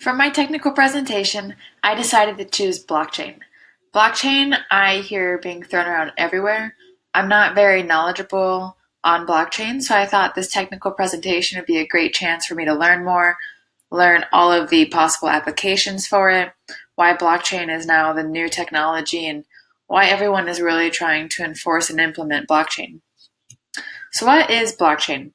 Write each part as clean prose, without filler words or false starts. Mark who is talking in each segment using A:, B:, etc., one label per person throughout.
A: For my technical presentation, I decided to choose blockchain. Blockchain, I hear being thrown around everywhere. I'm not very knowledgeable on blockchain, so I thought this technical presentation would be a great chance for me to learn more, learn all of the possible applications for it, why blockchain is now the new technology, and why everyone is really trying to enforce and implement blockchain. So, what is blockchain?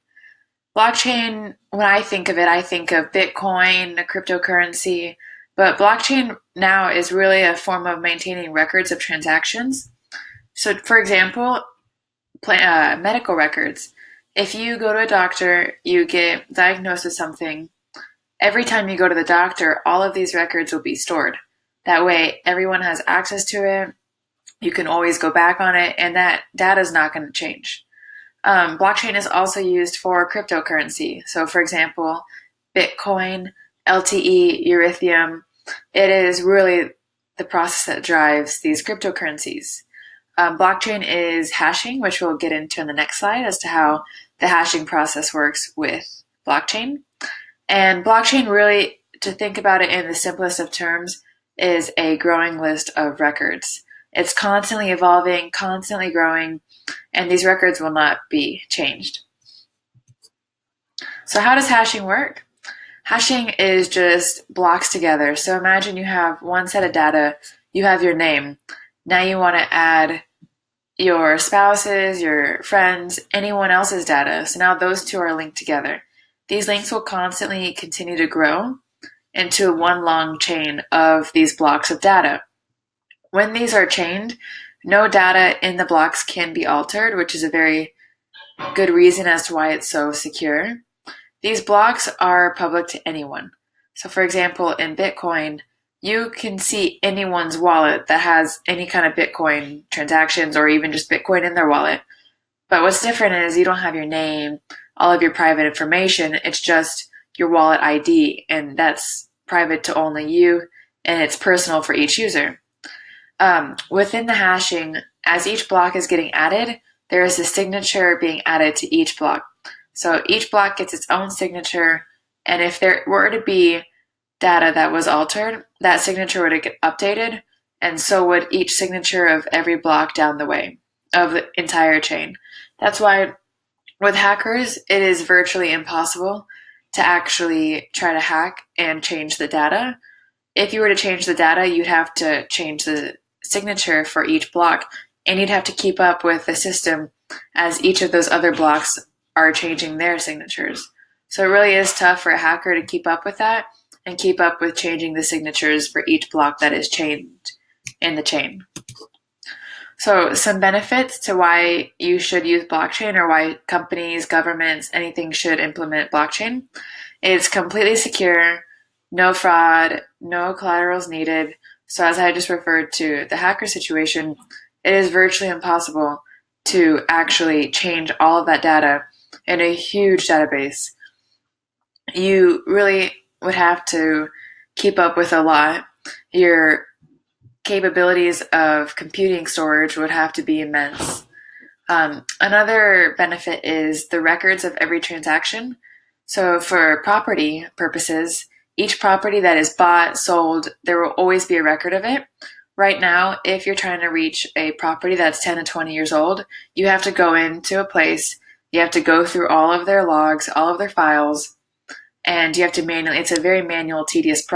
A: Blockchain, when I think of it, I think of Bitcoin, a cryptocurrency, but blockchain now is really a form of maintaining records of transactions. So, for example, medical records. If you go to a doctor, you get diagnosed with something. Every time you go to the doctor, all of these records will be stored. That way, everyone has access to it. You can always go back on it, and that data is not going to change. Blockchain is also used for cryptocurrency. So, for example, Bitcoin, LTE, Ethereum, it is really the process that drives these cryptocurrencies. Blockchain is hashing, which we'll get into in the next slide as to how the hashing process works with blockchain. And blockchain, really, to think about it in the simplest of terms, is a growing list of records. It's constantly evolving, constantly growing, and these records will not be changed. So how does hashing work? Hashing is just blocks together. So imagine you have one set of data, you have your name. Now you want to add your spouse's, your friends, anyone else's data. So now those two are linked together. These links will constantly continue to grow into one long chain of these blocks of data. When these are chained, no data in the blocks can be altered, which is a very good reason as to why it's so secure. These blocks are public to anyone. So for example, in Bitcoin, you can see anyone's wallet that has any kind of Bitcoin transactions or even just Bitcoin in their wallet. But what's different is you don't have your name, all of your private information. It's just your wallet ID, and that's private to only you, and it's personal for each user. Within the hashing, as each block is getting added, there is a signature being added to each block. So each block gets its own signature, and if there were to be data that was altered, that signature would get updated, and so would each signature of every block down the way of the entire chain. That's why with hackers, it is virtually impossible to actually try to hack and change the data. If you were to change the data, you'd have to change the signature for each block, and you'd have to keep up with the system as each of those other blocks are changing their signatures. So it really is tough for a hacker to keep up with that and keep up with changing the signatures for each block that is changed in the chain. So some benefits to why you should use blockchain, or why companies, governments, anything should implement blockchain. It's completely secure, no fraud, no collaterals needed. So as I just referred to the hacker situation, it is virtually impossible to actually change all of that data in a huge database. You really would have to keep up with a lot. Your capabilities of computing storage would have to be immense. Another benefit is the records of every transaction. So for property purposes, each property that is bought, sold, there will always be a record of it. Right now, if you're trying to reach a property that's 10 to 20 years old, you have to go into a place, you have to go through all of their logs, all of their files, and you have to manually, it's a very manual, tedious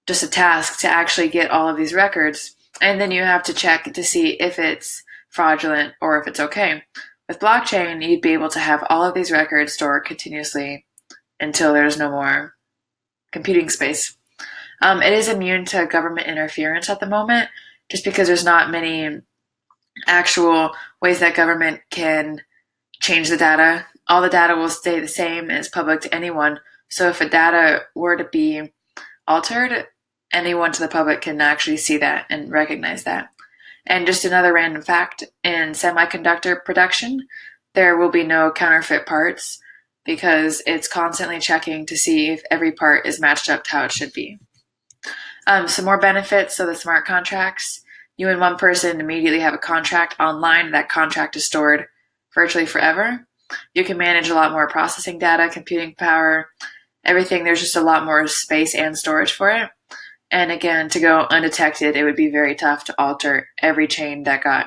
A: just a task to actually get all of these records. And then you have to check to see if it's fraudulent or if it's okay. With blockchain, you'd be able to have all of these records stored continuously until there's no more computing space. It is immune to government interference at the moment, just because there's not many actual ways that government can change the data. All the data will stay the same and it's public to anyone. So if a data were to be altered, anyone to the public can actually see that and recognize that. And just another random fact, in semiconductor production, there will be no counterfeit parts because it's constantly checking to see if every part is matched up to how it should be. Some more benefits of the smart contracts. You and one person immediately have a contract online. That contract is stored virtually forever. You can manage a lot more processing data, computing power, everything, there's just a lot more space and storage for it. And again, to go undetected, it would be very tough to alter every chain that got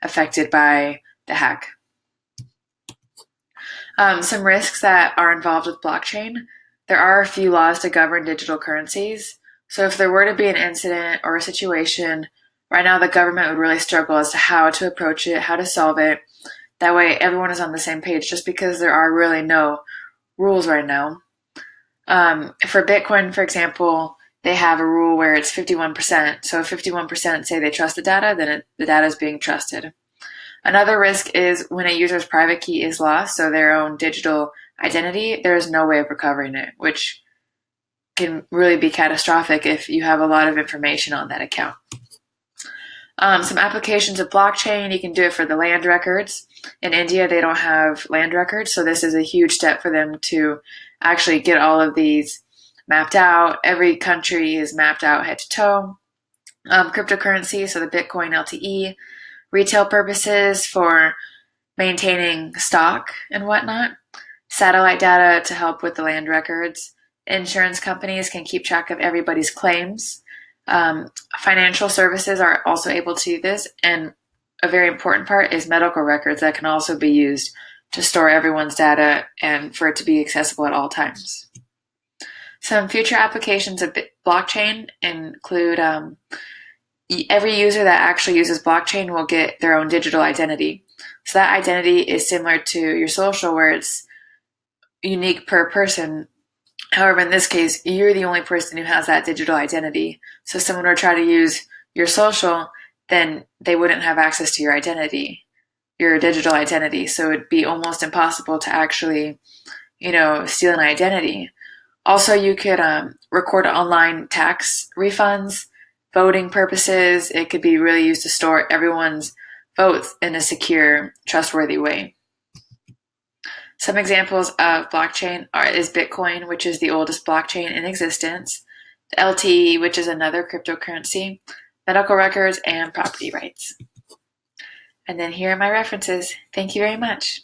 A: affected by the hack. Some risks that are involved with blockchain. There are a few laws to govern digital currencies. So if there were to be an incident or a situation, right now the government would really struggle as to how to approach it, how to solve it. That way everyone is on the same page, just because there are really no rules right now. For Bitcoin, for example, they have a rule where it's 51%. So if 51% say they trust the data, then the data is being trusted. Another risk is when a user's private key is lost, so their own digital identity, there is no way of recovering it, which can really be catastrophic if you have a lot of information on that account. Some applications of blockchain, you can do it for the land records. In India, they don't have land records, so this is a huge step for them to actually get all of these mapped out. Every country is mapped out head to toe. Cryptocurrency, so the Bitcoin LTE. Retail purposes for maintaining stock and whatnot. Satellite data to help with the land records. Insurance companies can keep track of everybody's claims. Financial services are also able to do this, and a very important part is medical records that can also be used to store everyone's data and for it to be accessible at all times. Some future applications of blockchain include every user that actually uses blockchain will get their own digital identity. So that identity is similar to your social, where it's unique per person. However, in this case, you're the only person who has that digital identity. So if someone were to try to use your social, then they wouldn't have access to your identity, your digital identity. So it'd be almost impossible to actually, steal an identity. Also, you could record online tax refunds, voting purposes. It could be really used to store everyone's votes in a secure, trustworthy way. Some examples of blockchain is Bitcoin, which is the oldest blockchain in existence, the LTE, which is another cryptocurrency, medical records, and property rights. And then here are my references. Thank you very much.